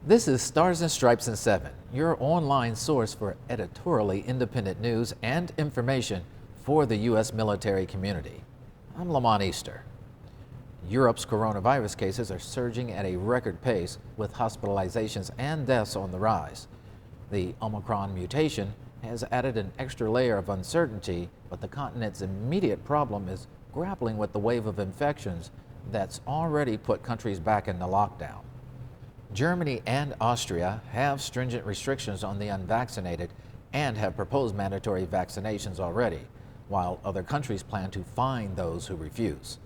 This is Stars and Stripes in 7, your online source for editorially independent news and information for the U.S. military community. I'm Lamont Easter. Europe's coronavirus cases are surging at a record pace, with hospitalizations and deaths on the rise. The Omicron mutation has added an extra layer of uncertainty, but the continent's immediate problem is grappling with the wave of infections that's already put countries back into lockdown. Germany and Austria have stringent restrictions on the unvaccinated and have proposed mandatory vaccinations already, while other countries plan to fine those who refuse.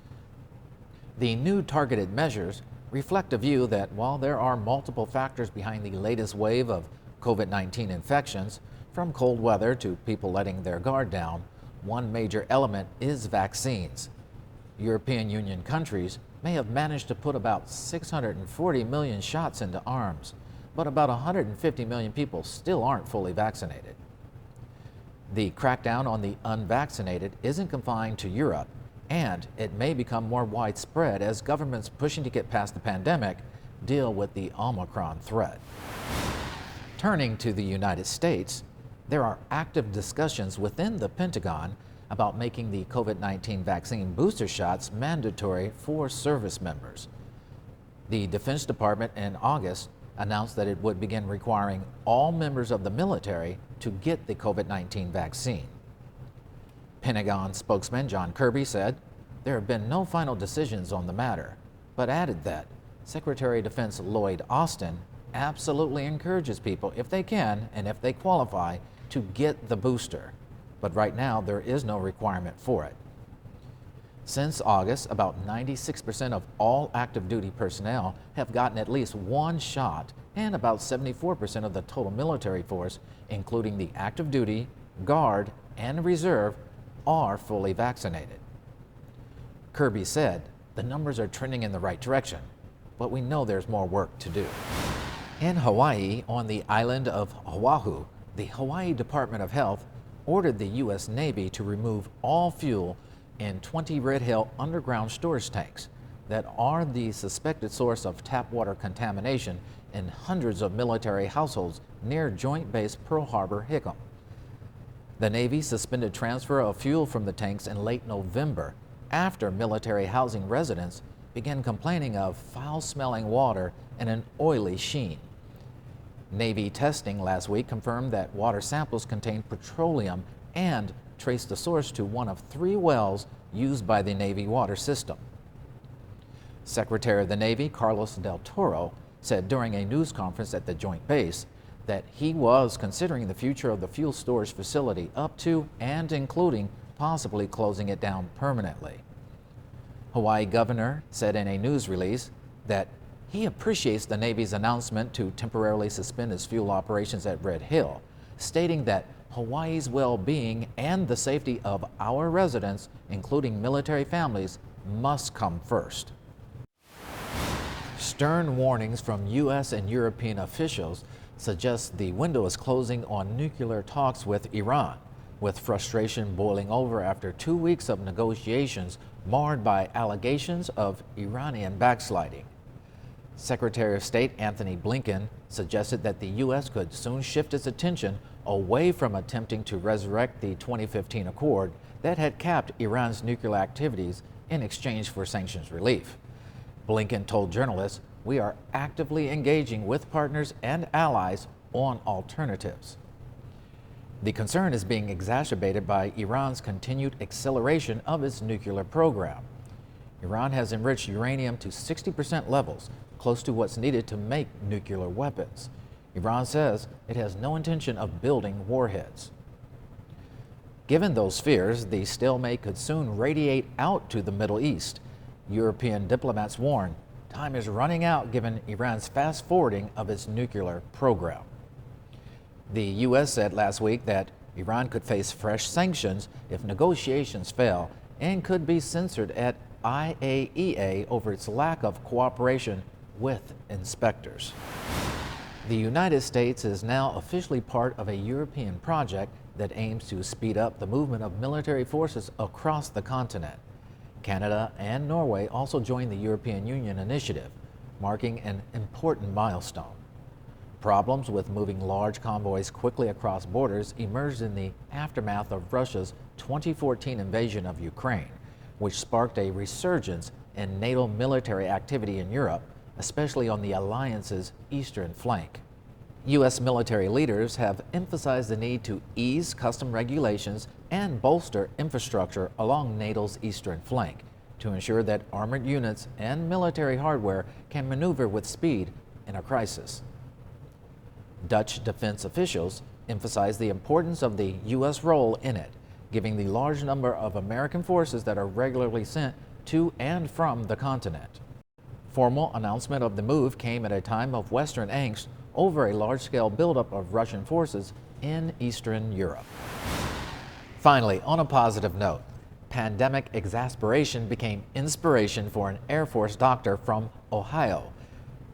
The new targeted measures reflect a view that while there are multiple factors behind the latest wave of COVID-19 infections, from cold weather to people letting their guard down, one major element is vaccines. European Union countries may have managed to put about 640 million shots into arms, but about 150 million people still aren't fully vaccinated. The crackdown on the unvaccinated isn't confined to Europe, and it may become more widespread as governments pushing to get past the pandemic deal with the Omicron threat. Turning to the United States, there are active discussions within the Pentagon about making the COVID-19 vaccine booster shots mandatory for service members. The Defense Department in August announced that it would begin requiring all members of the military to get the COVID-19 vaccine. Pentagon spokesman John Kirby said there have been no final decisions on the matter, but added that Secretary of Defense Lloyd Austin absolutely encourages people, if they can and if they qualify, to get the booster. But right now, there is no requirement for it. Since August, about 96% of all active duty personnel have gotten at least one shot, and about 74% of the total military force, including the active duty, guard, and reserve, are fully vaccinated. Kirby said the numbers are trending in the right direction, but we know there's more work to do. In Hawaii, on the island of Oahu, the Hawaii Department of Health ordered the U.S. Navy to remove all fuel in 20 Red Hill underground storage tanks that are the suspected source of tap water contamination in hundreds of military households near Joint Base Pearl Harbor, Hickam. The Navy suspended transfer of fuel from the tanks in late November after military housing residents began complaining of foul-smelling water and an oily sheen. Navy testing last week confirmed that water samples contained petroleum and traced the source to one of 3 wells used by the Navy water system. Secretary of the Navy Carlos Del Toro said during a news conference at the Joint Base that he was considering the future of the fuel storage facility up to and including possibly closing it down permanently. Hawaii governor said in a news release that he appreciates the Navy's announcement to temporarily suspend its fuel operations at Red Hill, stating that Hawaii's well-being and the safety of our residents, including military families, must come first. Stern warnings from U.S. and European officials suggest the window is closing on nuclear talks with Iran, with frustration boiling over after 2 weeks of negotiations marred by allegations of Iranian backsliding. Secretary of State Antony Blinken suggested that the U.S. could soon shift its attention away from attempting to resurrect the 2015 accord that had capped Iran's nuclear activities in exchange for sanctions relief. Blinken told journalists, "We are actively engaging with partners and allies on alternatives." The concern is being exacerbated by Iran's continued acceleration of its nuclear program. Iran has enriched uranium to 60% levels, close to what's needed to make nuclear weapons. Iran says it has no intention of building warheads. Given those fears, the stalemate could soon radiate out to the Middle East. European diplomats warn time is running out given Iran's fast-forwarding of its nuclear program. The U.S. said last week that Iran could face fresh sanctions if negotiations fail and could be censored at IAEA over its lack of cooperation with inspectors. The United States is now officially part of a European project that aims to speed up the movement of military forces across the continent. Canada and Norway also joined the European Union initiative, marking an important milestone. Problems with moving large convoys quickly across borders emerged in the aftermath of Russia's 2014 invasion of Ukraine, which sparked a resurgence in NATO military activity in Europe, especially on the alliance's eastern flank. U.S. military leaders have emphasized the need to ease custom regulations and bolster infrastructure along NATO's eastern flank to ensure that armored units and military hardware can maneuver with speed in a crisis. Dutch defense officials emphasize the importance of the U.S. role in it, giving the large number of American forces that are regularly sent to and from the continent. Formal announcement of the move came at a time of Western angst over a large-scale buildup of Russian forces in Eastern Europe. Finally, on a positive note, pandemic exasperation became inspiration for an Air Force doctor from Ohio,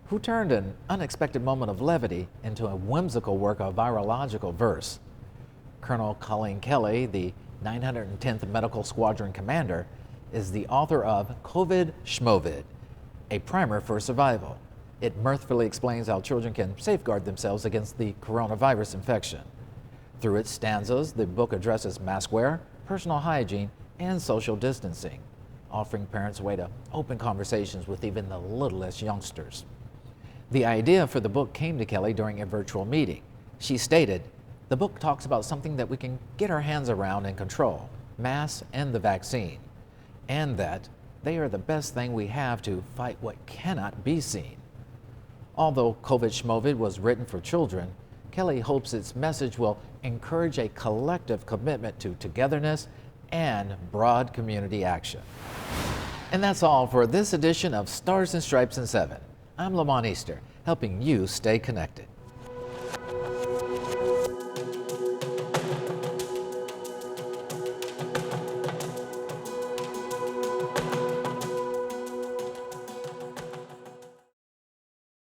who turned an unexpected moment of levity into a whimsical work of virological verse. Colonel Colleen Kelly, the 910th Medical Squadron Commander, is the author of COVID Schmovid, a primer for survival. It mirthfully explains how children can safeguard themselves against the coronavirus infection. Through its stanzas, the book addresses mask wear, personal hygiene, and social distancing, offering parents a way to open conversations with even the littlest youngsters. The idea for the book came to Kelly during a virtual meeting. She stated, "The book talks about something that we can get our hands around and control, masks and the vaccine, and that they are the best thing we have to fight what cannot be seen." Although COVID Schmovid was written for children, Kelly hopes its message will encourage a collective commitment to togetherness and broad community action. And that's all for this edition of Stars and Stripes in 7. I'm Lamont Easter, helping you stay connected.